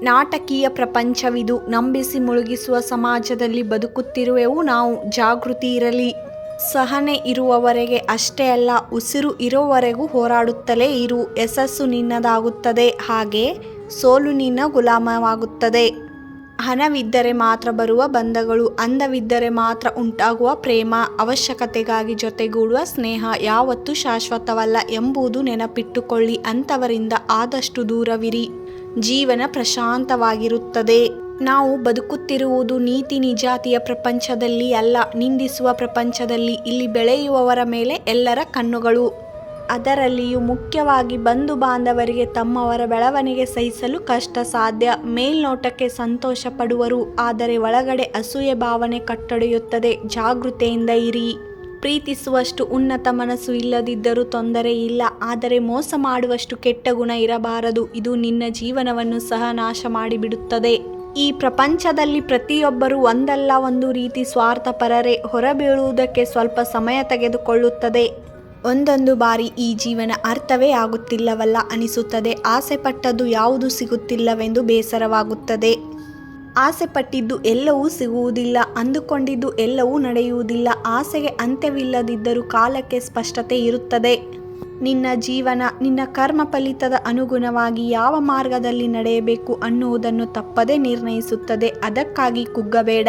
ನಾಟಕೀಯ ಪ್ರಪಂಚವಿದು. ನಂಬಿಸಿ ಮುಳುಗಿಸುವ ಸಮಾಜದಲ್ಲಿ ಬದುಕುತ್ತಿರುವೆವು ನಾವು. ಜಾಗೃತಿ ಇರಲಿ. ಸಹನೆ ಇರುವವರೆಗೆ ಅಷ್ಟೇ ಅಲ್ಲ, ಉಸಿರು ಇರುವವರೆಗೂ ಹೋರಾಡುತ್ತಲೇ ಇರು. ಯಶಸ್ಸು ನಿನ್ನದಾಗುತ್ತದೆ, ಹಾಗೆ ಸೋಲು ನಿನ್ನ ಗುಲಾಮವಾಗುತ್ತದೆ. ಹಣವಿದ್ದರೆ ಮಾತ್ರ ಬರುವ ಬಂಧಗಳು, ಅಂದವಿದ್ದರೆ ಮಾತ್ರ ಉಂಟಾಗುವ ಪ್ರೇಮ, ಅವಶ್ಯಕತೆಗಾಗಿ ಜೊತೆಗೂಡುವ ಸ್ನೇಹ ಯಾವತ್ತೂ ಶಾಶ್ವತವಲ್ಲ ಎಂಬುದು ನೆನಪಿಟ್ಟುಕೊಳ್ಳಿ. ಅಂಥವರಿಂದ ಆದಷ್ಟು ದೂರವಿರಿ. ಜೀವನ ಪ್ರಶಾಂತವಾಗಿರುತ್ತದೆ. ನಾವು ಬದುಕುತ್ತಿರುವುದು ನೀತಿ ನಿಜಾತಿಯ ಪ್ರಪಂಚದಲ್ಲಿ ಅಲ್ಲ, ನಿಂದಿಸುವ ಪ್ರಪಂಚದಲ್ಲಿ. ಇಲ್ಲಿ ಬೆಳೆಯುವವರ ಮೇಲೆ ಎಲ್ಲರ ಕಣ್ಣುಗಳು. ಅದರಲ್ಲಿಯೂ ಮುಖ್ಯವಾಗಿ ಬಂಧು ಬಾಂಧವರಿಗೆ ತಮ್ಮವರ ಬೆಳವಣಿಗೆ ಸಹಿಸಲು ಕಷ್ಟ ಸಾಧ್ಯ. ಮೇಲ್ನೋಟಕ್ಕೆ ಸಂತೋಷ ಪಡುವರು, ಆದರೆ ಒಳಗಡೆ ಅಸೂಯೆ ಭಾವನೆ ಕಟ್ಟೊಡೆಯುತ್ತದೆ. ಜಾಗೃತೆಯಿಂದ ಇರಿ. ಪ್ರೀತಿಸುವಷ್ಟು ಉನ್ನತ ಮನಸ್ಸು ಇಲ್ಲದಿದ್ದರೂ ತೊಂದರೆ ಇಲ್ಲ, ಆದರೆ ಮೋಸ ಮಾಡುವಷ್ಟು ಕೆಟ್ಟ ಗುಣ ಇರಬಾರದು. ಇದು ನಿನ್ನ ಜೀವನವನ್ನು ಸಹ ನಾಶ ಮಾಡಿಬಿಡುತ್ತದೆ. ಈ ಪ್ರಪಂಚದಲ್ಲಿ ಪ್ರತಿಯೊಬ್ಬರೂ ಒಂದಲ್ಲ ಒಂದು ರೀತಿ ಸ್ವಾರ್ಥಪರರೇ. ಹೊರಬೀಳುವುದಕ್ಕೆ ಸ್ವಲ್ಪ ಸಮಯ ತೆಗೆದುಕೊಳ್ಳುತ್ತದೆ. ಒಂದೊಂದು ಬಾರಿ ಈ ಜೀವನ ಅರ್ಥವೇ ಆಗುತ್ತಿಲ್ಲವಲ್ಲ ಅನಿಸುತ್ತದೆ. ಆಸೆ ಪಟ್ಟದ್ದು ಯಾವುದು ಸಿಗುತ್ತಿಲ್ಲವೆಂದು ಬೇಸರವಾಗುತ್ತದೆ. ಆಸೆ ಪಟ್ಟಿದ್ದು ಎಲ್ಲವೂ ಸಿಗುವುದಿಲ್ಲ, ಅಂದುಕೊಂಡಿದ್ದು ಎಲ್ಲವೂ ನಡೆಯುವುದಿಲ್ಲ. ಆಸೆಗೆ ಅಂತ್ಯವಿಲ್ಲದಿದ್ದರೂ ಕಾಲಕ್ಕೆ ಸ್ಪಷ್ಟತೆ ಇರುತ್ತದೆ. ನಿನ್ನ ಜೀವನ ನಿನ್ನ ಕರ್ಮ ಫಲಿತದ ಅನುಗುಣವಾಗಿ ಯಾವ ಮಾರ್ಗದಲ್ಲಿ ನಡೆಯಬೇಕು ಅನ್ನುವುದನ್ನು ತಪ್ಪದೇ ನಿರ್ಣಯಿಸುತ್ತದೆ. ಅದಕ್ಕಾಗಿ ಕುಗ್ಗಬೇಡ.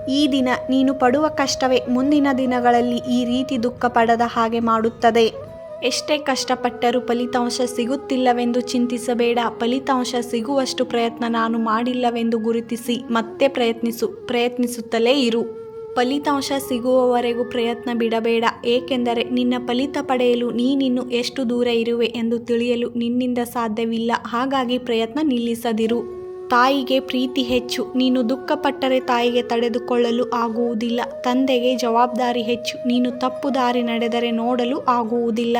ಈ ದಿನ ನೀನು ಪಡುವ ಕಷ್ಟವೇ ಮುಂದಿನ ದಿನಗಳಲ್ಲಿ ಈ ರೀತಿ ದುಃಖ ಪಡದ ಹಾಗೆ ಮಾಡುತ್ತದೆ. ಎಷ್ಟೇ ಕಷ್ಟಪಟ್ಟರೂ ಫಲಿತಾಂಶ ಸಿಗುತ್ತಿಲ್ಲವೆಂದು ಚಿಂತಿಸಬೇಡ. ಫಲಿತಾಂಶ ಸಿಗುವಷ್ಟು ಪ್ರಯತ್ನ ನಾನು ಮಾಡಿಲ್ಲವೆಂದು ಗುರುತಿಸಿ ಮತ್ತೆ ಪ್ರಯತ್ನಿಸುತ್ತಲೇ ಇರು. ಫಲಿತಾಂಶ ಸಿಗುವವರೆಗೂ ಪ್ರಯತ್ನ ಬಿಡಬೇಡ. ಏಕೆಂದರೆ ನಿನ್ನ ಫಲಿತ ಪಡೆಯಲು ನೀನಿನ್ನು ಎಷ್ಟು ದೂರ ಇರುವೆ ಎಂದು ತಿಳಿಯಲು ನಿನ್ನಿಂದ ಸಾಧ್ಯವಿಲ್ಲ. ಹಾಗಾಗಿ ಪ್ರಯತ್ನ ನಿಲ್ಲಿಸದಿರು. ತಾಯಿಗೆ ಪ್ರೀತಿ ಹೆಚ್ಚು. ನೀನು ದುಃಖಪಟ್ಟರೆ ತಾಯಿಗೆ ತಡೆದುಕೊಳ್ಳಲು ಆಗುವುದಿಲ್ಲ. ತಂದೆಗೆ ಜವಾಬ್ದಾರಿ ಹೆಚ್ಚು. ನೀನು ತಪ್ಪು ದಾರಿ ನಡೆದರೆ ನೋಡಲು ಆಗುವುದಿಲ್ಲ.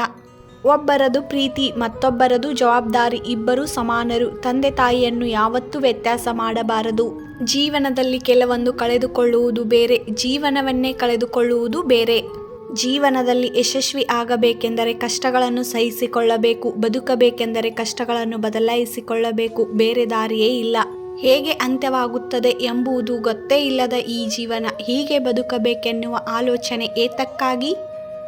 ಒಬ್ಬರದು ಪ್ರೀತಿ, ಮತ್ತೊಬ್ಬರದು ಜವಾಬ್ದಾರಿ. ಇಬ್ಬರೂ ಸಮಾನರು. ತಂದೆ ತಾಯಿಯನ್ನು ಯಾವತ್ತೂ ವ್ಯತ್ಯಾಸ ಮಾಡಬಾರದು. ಜೀವನದಲ್ಲಿ ಕೆಲವೊಂದು ಕಳೆದುಕೊಳ್ಳುವುದು ಬೇರೆ, ಜೀವನವನ್ನೇ ಕಳೆದುಕೊಳ್ಳುವುದು ಬೇರೆ. ಜೀವನದಲ್ಲಿ ಯಶಸ್ವಿ ಆಗಬೇಕೆಂದರೆ ಕಷ್ಟಗಳನ್ನು ಸಹಿಸಿಕೊಳ್ಳಬೇಕು. ಬದುಕಬೇಕೆಂದರೆ ಕಷ್ಟಗಳನ್ನು ಬದಲಾಯಿಸಿಕೊಳ್ಳಬೇಕು. ಬೇರೆ ದಾರಿಯೇ ಇಲ್ಲ. ಹೇಗೆ ಅಂತ್ಯವಾಗುತ್ತದೆ ಎಂಬುದು ಗೊತ್ತೇ ಇಲ್ಲದ ಈ ಜೀವನ, ಹೀಗೆ ಬದುಕಬೇಕೆನ್ನುವ ಆಲೋಚನೆ ಏತಕ್ಕಾಗಿ?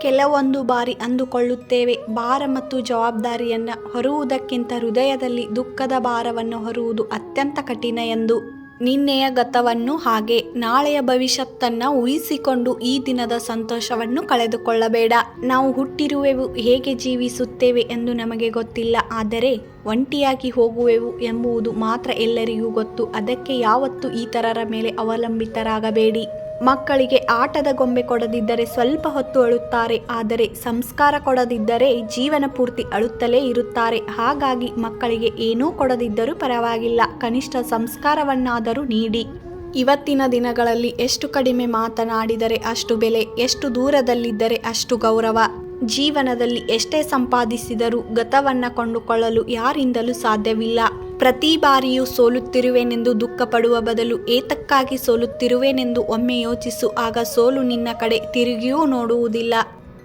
ಕೆಲವೊಂದು ಬಾರಿ ಅಂದುಕೊಳ್ಳುತ್ತೇವೆ, ಭಾರ ಮತ್ತು ಜವಾಬ್ದಾರಿಯನ್ನು ಹೊರುವುದಕ್ಕಿಂತ ಹೃದಯದಲ್ಲಿ ದುಃಖದ ಭಾರವನ್ನು ಹೊರುವುದು ಅತ್ಯಂತ ಕಠಿಣ ಎಂದು. ನಿನ್ನೆಯ ಗತವನ್ನು ಹಾಗೆ ನಾಳೆಯ ಭವಿಷ್ಯತ್ತನ್ನು ಊಹಿಸಿಕೊಂಡು ಈ ದಿನದ ಸಂತೋಷವನ್ನು ಕಳೆದುಕೊಳ್ಳಬೇಡ. ನಾವು ಹುಟ್ಟಿರುವೆವು, ಹೇಗೆ ಜೀವಿಸುತ್ತೇವೆ ಎಂದು ನಮಗೆ ಗೊತ್ತಿಲ್ಲ. ಆದರೆ ಒಂಟಿಯಾಗಿ ಹೋಗುವೆವು ಎಂಬುದು ಮಾತ್ರ ಎಲ್ಲರಿಗೂ ಗೊತ್ತು. ಅದಕ್ಕೆ ಯಾವತ್ತೂ ಇತರರ ಮೇಲೆ ಅವಲಂಬಿತರಾಗಬೇಡಿ. ಮಕ್ಕಳಿಗೆ ಆಟದ ಗೊಂಬೆ ಕೊಡದಿದ್ದರೆ ಸ್ವಲ್ಪ ಹೊತ್ತು ಅಳುತ್ತಾರೆ, ಆದರೆ ಸಂಸ್ಕಾರ ಕೊಡದಿದ್ದರೆ ಜೀವನ ಪೂರ್ತಿ ಅಳುತ್ತಲೇ ಇರುತ್ತಾರೆ. ಹಾಗಾಗಿ ಮಕ್ಕಳಿಗೆ ಏನೂ ಕೊಡದಿದ್ದರೂ ಪರವಾಗಿಲ್ಲ, ಕನಿಷ್ಠ ಸಂಸ್ಕಾರವನ್ನಾದರೂ ನೀಡಿ. ಇವತ್ತಿನ ದಿನಗಳಲ್ಲಿ ಎಷ್ಟು ಕಡಿಮೆ ಮಾತನಾಡಿದರೆ ಅಷ್ಟು ಬೆಲೆ, ಎಷ್ಟು ದೂರದಲ್ಲಿದ್ದರೆ ಅಷ್ಟು ಗೌರವ. ಜೀವನದಲ್ಲಿ ಎಷ್ಟೇ ಸಂಪಾದಿಸಿದರೂ ಗತವನ್ನು ಕೊಂಡುಕೊಳ್ಳಲು ಯಾರಿಂದಲೂ ಸಾಧ್ಯವಿಲ್ಲ. ಪ್ರತಿ ಬಾರಿಯೂ ಸೋಲುತ್ತಿರುವೆನೆಂದು ದುಃಖ ಪಡುವ ಬದಲು ಏತಕ್ಕಾಗಿ ಸೋಲುತ್ತಿರುವೆನೆಂದು ಒಮ್ಮೆ ಯೋಚಿಸು. ಆಗ ಸೋಲು ನಿನ್ನ ಕಡೆ ತಿರುಗಿಯೂ ನೋಡುವುದಿಲ್ಲ.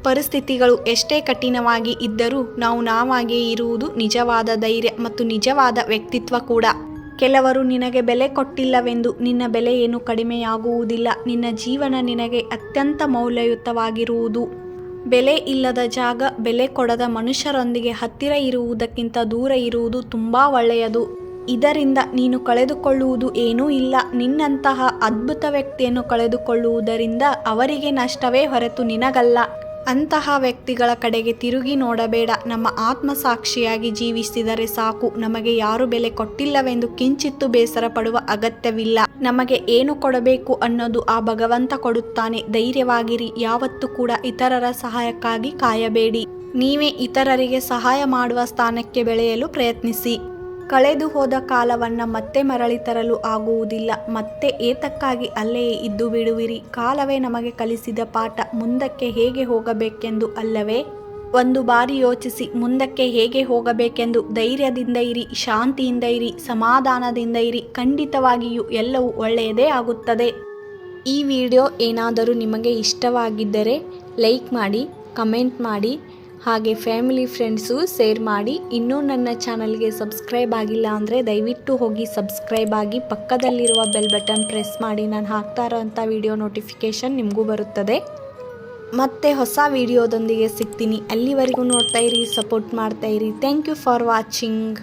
ಪರಿಸ್ಥಿತಿಗಳು ಎಷ್ಟೇ ಕಠಿಣವಾಗಿ ಇದ್ದರೂ ನಾವು ನಾವಾಗೇ ಇರುವುದು ನಿಜವಾದ ಧೈರ್ಯ ಮತ್ತು ನಿಜವಾದ ವ್ಯಕ್ತಿತ್ವ ಕೂಡ. ಕೆಲವರು ನಿನಗೆ ಬೆಲೆ ಕೊಟ್ಟಿಲ್ಲವೆಂದು ನಿನ್ನ ಬೆಲೆ ಏನು ಕಡಿಮೆಯಾಗುವುದಿಲ್ಲ. ನಿನ್ನ ಜೀವನ ನಿನಗೆ ಅತ್ಯಂತ ಮೌಲ್ಯಯುತವಾಗಿರುವುದು. ಬೆಲೆ ಇಲ್ಲದ ಜಾಗ, ಬೆಲೆ ಕೊಡದ ಮನುಷ್ಯರೊಂದಿಗೆ ಹತ್ತಿರ ಇರುವುದಕ್ಕಿಂತ ದೂರ ಇರುವುದು ತುಂಬ ಒಳ್ಳೆಯದು. ಇದರಿಂದ ನೀನು ಕಳೆದುಕೊಳ್ಳುವುದು ಏನೂ ಇಲ್ಲ. ನಿನ್ನಂತಹ ಅದ್ಭುತ ವ್ಯಕ್ತಿಯನ್ನು ಕಳೆದುಕೊಳ್ಳುವುದರಿಂದ ಅವರಿಗೆ ನಷ್ಟವೇ ಹೊರತು ನಿನಗಲ್ಲ. ಅಂತಹ ವ್ಯಕ್ತಿಗಳ ಕಡೆಗೆ ತಿರುಗಿ ನೋಡಬೇಡ. ನಮ್ಮ ಆತ್ಮಸಾಕ್ಷಿಯಾಗಿ ಜೀವಿಸಿದರೆ ಸಾಕು. ನಮಗೆ ಯಾರು ಬೆಲೆ ಕೊಟ್ಟಿಲ್ಲವೆಂದು ಕಿಂಚಿತ್ತು ಬೇಸರ ಪಡುವ ಅಗತ್ಯವಿಲ್ಲ. ನಮಗೆ ಏನು ಕೊಡಬೇಕು ಅನ್ನೋದು ಆ ಭಗವಂತ ಕೊಡುತ್ತಾನೆ. ಧೈರ್ಯವಾಗಿರಿ. ಯಾವತ್ತೂ ಕೂಡ ಇತರರ ಸಹಾಯಕ್ಕಾಗಿ ಕಾಯಬೇಡಿ. ನೀವೇ ಇತರರಿಗೆ ಸಹಾಯ ಮಾಡುವ ಸ್ಥಾನಕ್ಕೆ ಬೆಳೆಯಲು ಪ್ರಯತ್ನಿಸಿ. ಕಳೆದು ಹೋದ ಕಾಲವನ್ನು ಮತ್ತೆ ಮರಳಿ ತರಲು ಆಗುವುದಿಲ್ಲ. ಮತ್ತೆ ಏತಕ್ಕಾಗಿ ಅಲ್ಲಿಯೇ ಇದ್ದು ಬಿಡುವಿರಿ. ಕಾಲವೇ ನಮಗೆ ಕಲಿಸಿದ ಪಾಠ, ಮುಂದಕ್ಕೆ ಹೇಗೆ ಹೋಗಬೇಕೆಂದು ಅಲ್ಲವೇ? ಒಂದು ಬಾರಿ ಯೋಚಿಸಿ, ಮುಂದಕ್ಕೆ ಹೇಗೆ ಹೋಗಬೇಕೆಂದು. ಧೈರ್ಯದಿಂದ ಇರಿ, ಶಾಂತಿಯಿಂದ ಇರಿ, ಸಮಾಧಾನದಿಂದ ಇರಿ. ಖಂಡಿತವಾಗಿಯೂ ಎಲ್ಲವೂ ಒಳ್ಳೆಯದೇ ಆಗುತ್ತದೆ. ಈ ವಿಡಿಯೋ ಏನಾದರೂ ನಿಮಗೆ ಇಷ್ಟವಾಗಿದ್ದರೆ ಲೈಕ್ ಮಾಡಿ, ಕಮೆಂಟ್ ಮಾಡಿ ಹಾಗೆ ಫ್ಯಾಮಿಲಿ ಫ್ರೆಂಡ್ಸು ಶೇರ್ ಮಾಡಿ. ಇನ್ನೂ ನನ್ನ ಚಾನಲ್ಗೆ ಸಬ್ಸ್ಕ್ರೈಬ್ ಆಗಿಲ್ಲ ಅಂದರೆ ದಯವಿಟ್ಟು ಹೋಗಿ ಸಬ್ಸ್ಕ್ರೈಬ್ ಆಗಿ, ಪಕ್ಕದಲ್ಲಿರುವ ಬೆಲ್ ಬಟನ್ ಪ್ರೆಸ್ ಮಾಡಿ. ನಾನು ಹಾಕ್ತಾ ಇರೋಂಥ ವಿಡಿಯೋ ನೋಟಿಫಿಕೇಷನ್ ನಿಮಗೂ ಬರುತ್ತದೆ. ಮತ್ತೆ ಹೊಸ ವಿಡಿಯೋದೊಂದಿಗೆ ಸಿಗ್ತೀನಿ. ಅಲ್ಲಿವರೆಗೂ ನೋಡ್ತಾ ಇರಿ, ಸಪೋರ್ಟ್ ಮಾಡ್ತಾ ಇರಿ. Thank you for watching.